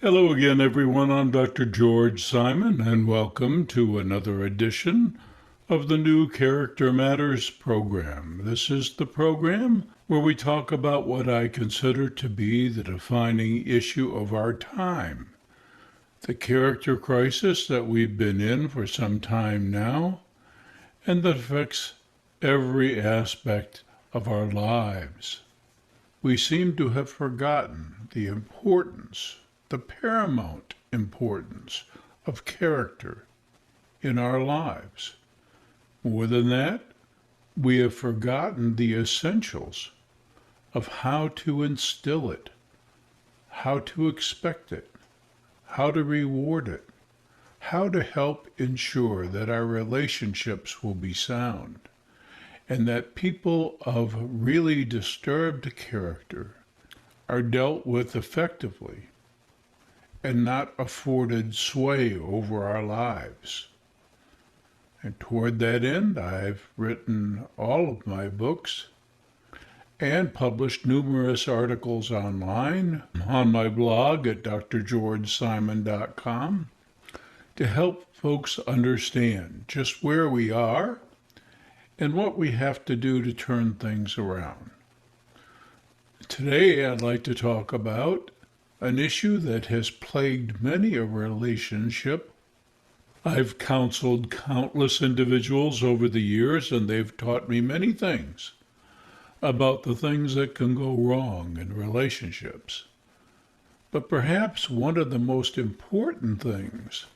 Hello again, everyone. I'm Dr. George Simon, and welcome to another edition of the new Character Matters program. This is the program where we talk about what I consider to be the defining issue of our time, the character crisis that we've been in for some time now, and that affects every aspect of our lives. We seem to have forgotten the paramount importance of character in our lives. More than that, we have forgotten the essentials of how to instill it, how to expect it, how to reward it, how to help ensure that our relationships will be sound, and that people of really disturbed character are dealt with effectively and not afforded sway over our lives. And toward that end, I've written all of my books and published numerous articles online on my blog at drgeorgesimon.com to help folks understand just where we are and what we have to do to turn things around. Today, I'd like to talk about an issue that has plagued many a relationship. I've counseled countless individuals over the years, and they've taught me many things about the things that can go wrong in relationships. But perhaps one of the most important things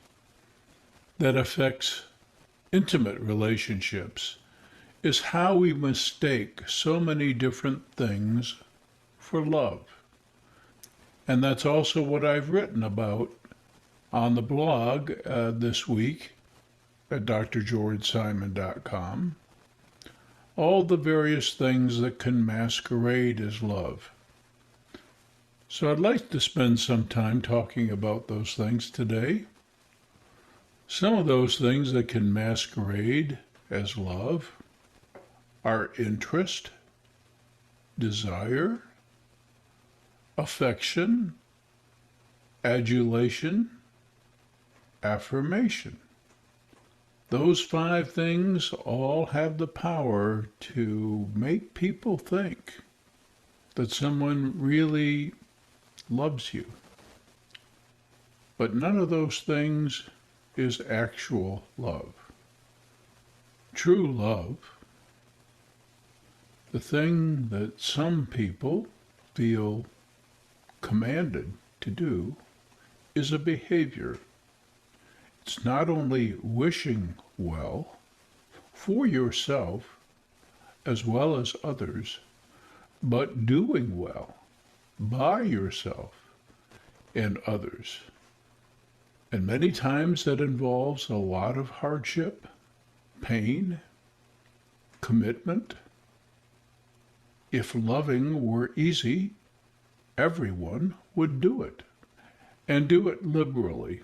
that affects intimate relationships is how we mistake so many different things for love. And that's also what I've written about on the blog this week at drgeorgesimon.com. All the various things that can masquerade as love. So I'd like to spend some time talking about those things today. Some of those things that can masquerade as love are interest, desire, affection, adulation, affirmation. Those 5 things all have the power to make people think that someone really loves you. But none of those things is actual love. True love, the thing that some people feel commanded to do, is a behavior. It's not only wishing well for yourself as well as others, but doing well by yourself and others. And many times that involves a lot of hardship, pain, commitment. If loving were easy, everyone would do it, and do it liberally.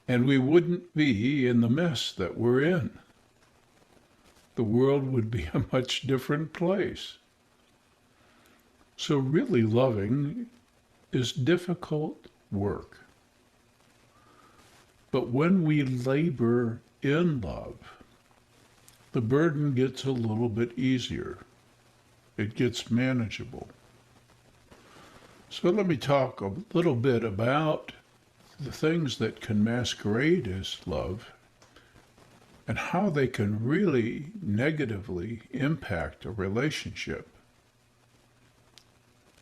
And we wouldn't be in the mess that we're in. The world would be a much different place. So really loving is difficult work. But when we labor in love, the burden gets a little bit easier. It gets manageable. So let me talk a little bit about the things that can masquerade as love and how they can really negatively impact a relationship.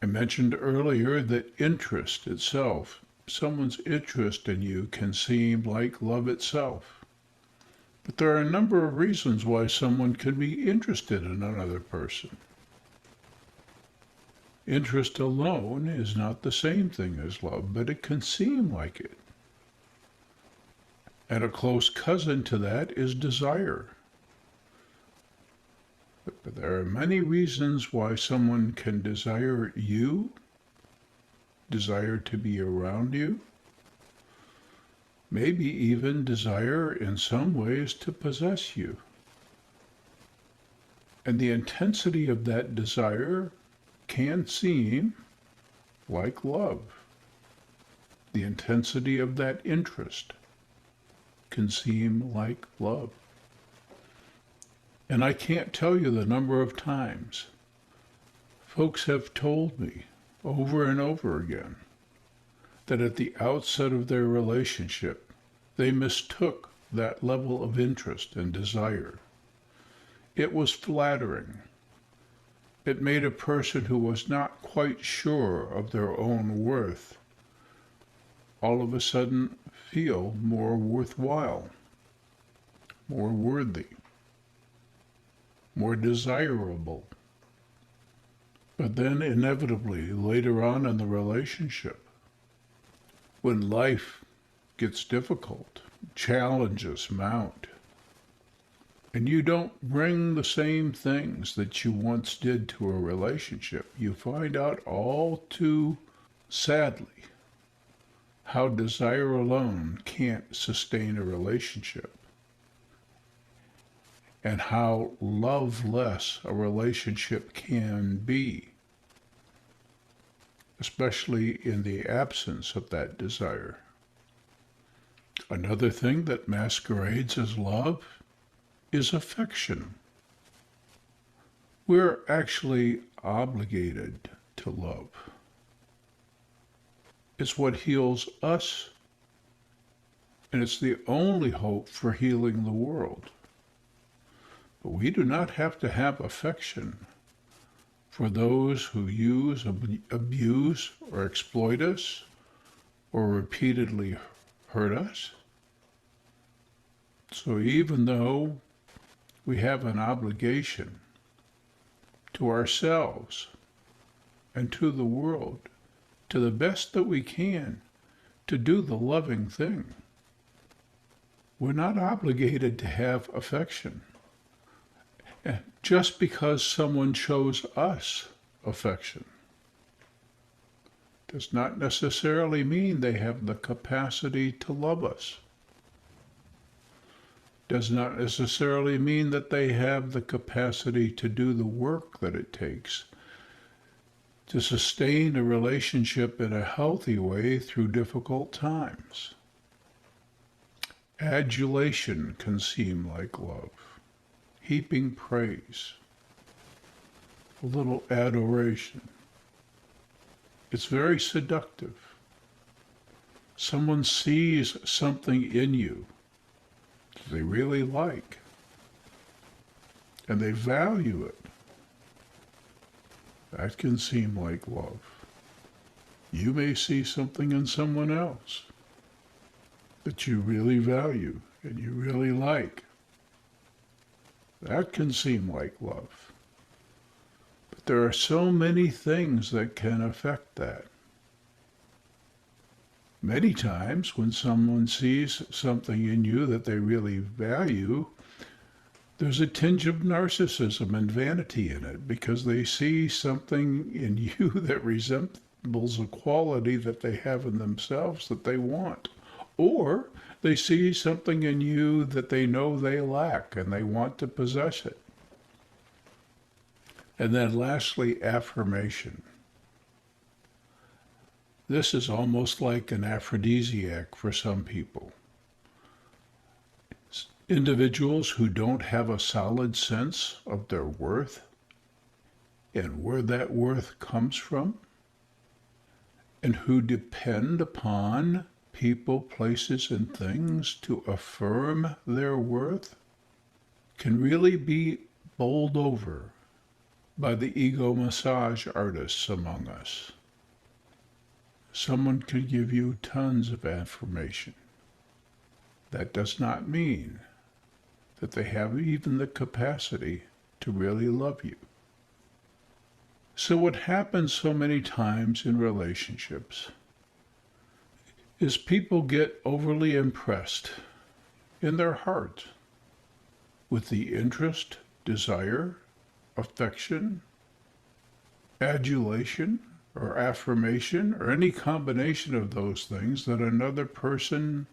I mentioned earlier that interest itself, someone's interest in you, can seem like love itself. But there are a number of reasons why someone can be interested in another person. Interest alone is not the same thing as love, but it can seem like it. And a close cousin to that is desire. But there are many reasons why someone can desire you, desire to be around you, maybe even desire in some ways to possess you. And the intensity of that desire can seem like love. the intensity of that interest can seem like love. And I can't tell you the number of times folks have told me over and over again that at the outset of their relationship, they mistook that level of interest and desire. It was flattering. It made a person who was not quite sure of their own worth all of a sudden feel more worthwhile, more worthy, more desirable. But then inevitably, later on in the relationship, when life gets difficult, challenges mount, and you don't bring the same things that you once did to a relationship, you find out all too sadly how desire alone can't sustain a relationship, and how loveless a relationship can be, especially in the absence of that desire. Another thing that masquerades as love is affection. We're actually obligated to love. It's what heals us, and it's the only hope for healing the world. But we do not have to have affection for those who use, abuse, or exploit us, or repeatedly hurt us. So even though we have an obligation to ourselves and to the world, to the best that we can, to do the loving thing, we're not obligated to have affection. Just because someone shows us affection does not necessarily mean they have the capacity to love us. Does not necessarily mean that they have the capacity to do the work that it takes to sustain a relationship in a healthy way through difficult times. Adulation can seem like love. Heaping praise, a little adoration. It's very seductive. Someone sees something in you that they really like, and they value it. That can seem like love. You may see something in someone else that you really value and you really like. That can seem like love. But there are so many things that can affect that. Many times when someone sees something in you that they really value, there's a tinge of narcissism and vanity in it because they see something in you that resembles a quality that they have in themselves that they want. Or they see something in you that they know they lack and they want to possess it. And then lastly, affirmation. This is almost like an aphrodisiac for some people. Individuals who don't have a solid sense of their worth and where that worth comes from, and who depend upon people, places, and things to affirm their worth, can really be bowled over by the ego massage artists among us. Someone could give you tons of affirmation. That does not mean that they have even the capacity to really love you. So what happens so many times in relationships is people get overly impressed in their heart with the interest, desire, affection, adulation, or affirmation, or any combination of those things that another person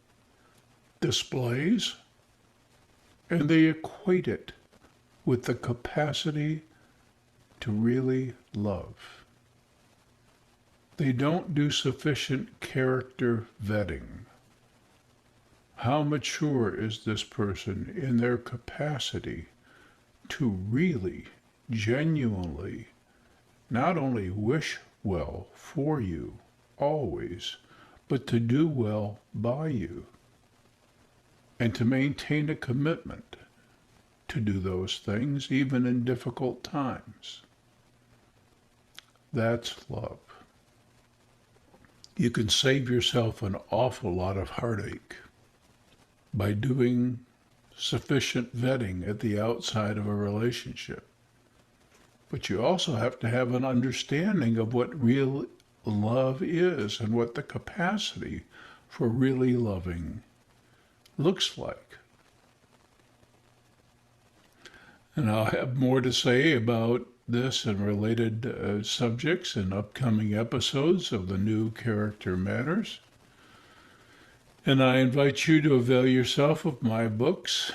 displays, and they equate it with the capacity to really love. They don't do sufficient character vetting. How mature is this person in their capacity to really, genuinely, not only wish well for you always, but to do well by you and to maintain a commitment to do those things even in difficult times. That's love. You can save yourself an awful lot of heartache by doing sufficient vetting at the outside of a relationship. But you also have to have an understanding of what real love is and what the capacity for really loving looks like. And I'll have more to say about this and related subjects in upcoming episodes of the New Character Matters. And I invite you to avail yourself of my books,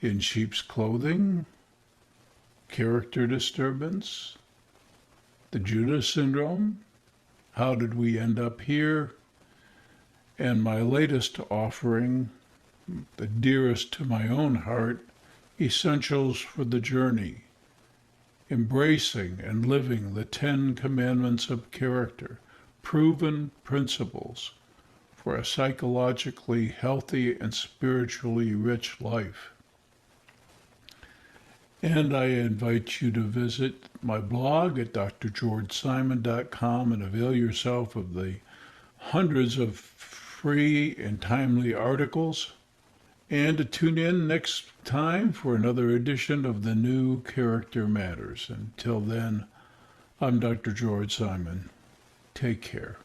In Sheep's Clothing, Character Disturbance, The Judas Syndrome, How Did We End Up Here, and my latest offering, the dearest to my own heart, Essentials for the Journey, Embracing and Living the 10 Commandments of Character, Proven Principles for a Psychologically Healthy and Spiritually Rich Life. And I invite you to visit my blog at drgeorgesimon.com and avail yourself of the hundreds of free and timely articles, and to tune in next time for another edition of the New Character Matters. Until then, I'm Dr. George Simon. Take care.